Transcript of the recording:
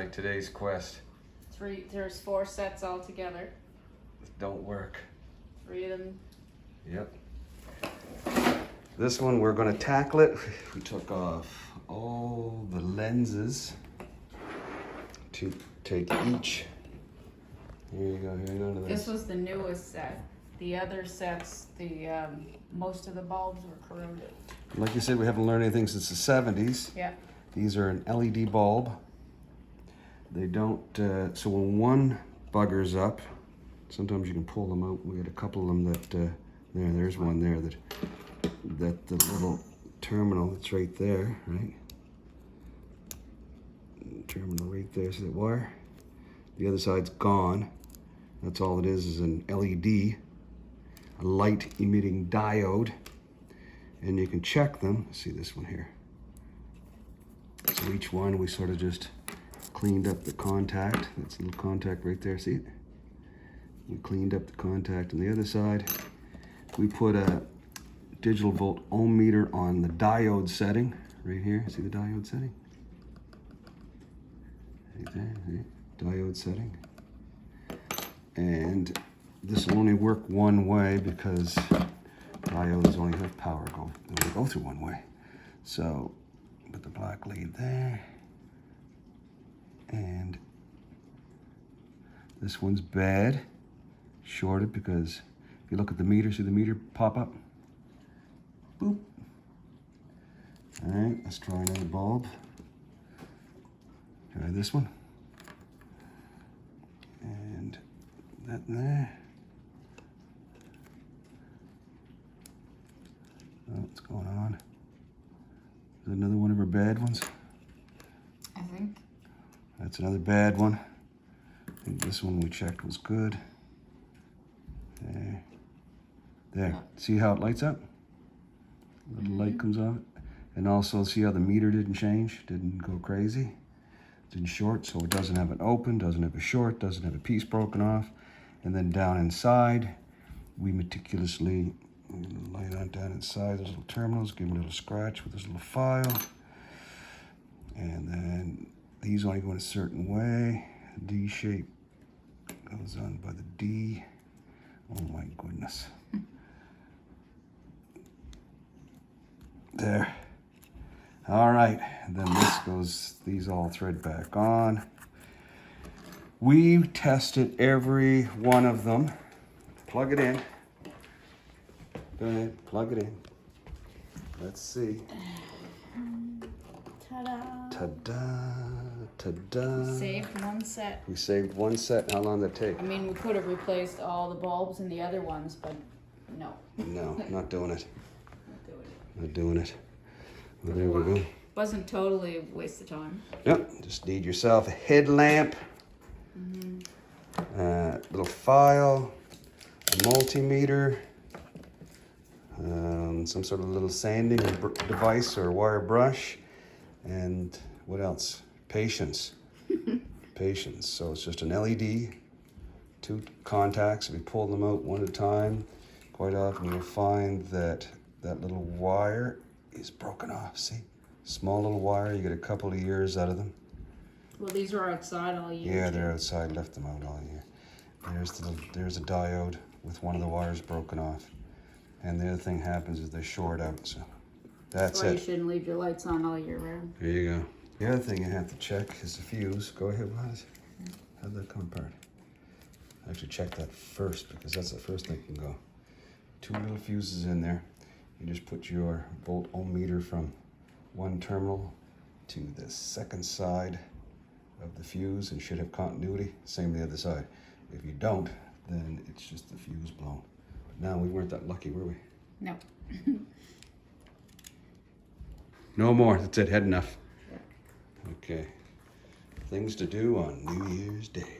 try today's quest. There's 4 sets altogether. Don't work. 3 of them. Yep. This one we're gonna tackle it. We took off all the lenses to take each. Here you go, here, none of This was the newest set. The other sets, most of the bulbs were corroded. Like you said, we haven't learned anything since the 70s. Yeah. These are an LED bulb. They don't, so when one buggers up, sometimes you can pull them out. We had a couple of them that, there's one there that the little terminal that's right there, right? Terminal right there, see that wire? The other side's gone. That's all it is an LED, a light emitting diode. And you can check them. See this one here. So each one we sort of just cleaned up the contact. That's a little contact right there, see it? We cleaned up the contact on the other side. We put a digital volt ohm meter on the diode setting right here. See the diode setting? Right there, see? Diode setting. And this will only work one way because diodes only have power they go through one way. So put the black lead there. And this one's bad, shorted, because if you look at the meter, see the meter pop up? Boop. All right, let's try another bulb. Try this one. And that in there. Oh, what's going on? Is that another one of our bad ones? I think. That's another bad one. I think this one we checked was good. There. There. See how it lights up? A little light comes off it. And also see how the meter didn't change? Didn't go crazy. Didn't short, so it doesn't have an open, doesn't have a short, doesn't have a piece broken off. And then down inside, we meticulously light on down inside those little terminals, give them a little scratch with this little file. And then these only go in a certain way. D shape goes on by the D. Oh my goodness. There. All right, and then this goes, these all thread back on. We tested every one of them. Plug it in. Go ahead, plug it in. Let's see. Ta-da. Ta-da, ta-da. Saved 1 set. We saved 1 set. How long did that take? I mean, we could have replaced all the bulbs in the other ones, but no. No, not doing it. Not doing it. Not doing it. Well, there we go. Wasn't totally a waste of time. Yep, just need yourself a headlamp, little file, a multimeter, some sort of little sanding device or wire brush, and what else? Patience. Patience. So it's just an LED, 2 contacts. We pull them out one at a time. Quite often you'll find that that little wire is broken off. See? Small little wire, you get a couple of years out of them. Well, these are outside all year. Yeah, they're outside, left them out all year. There's a diode with one of the wires broken off. And the other thing happens is they short out, so that's why it. You shouldn't leave your lights on all year round. There you go. The other thing you have to check is the fuse. Go ahead, Liz. How'd that come apart? Actually check that first because that's the first thing can go. 2 little fuses in there. You just put your volt ohm meter from one terminal to the second side of the fuse and should have continuity. Same the other side. If you don't, then it's just the fuse blown. But now we weren't that lucky, were we? No. No more. That's it. Had enough. Okay. Things to do on New Year's Day.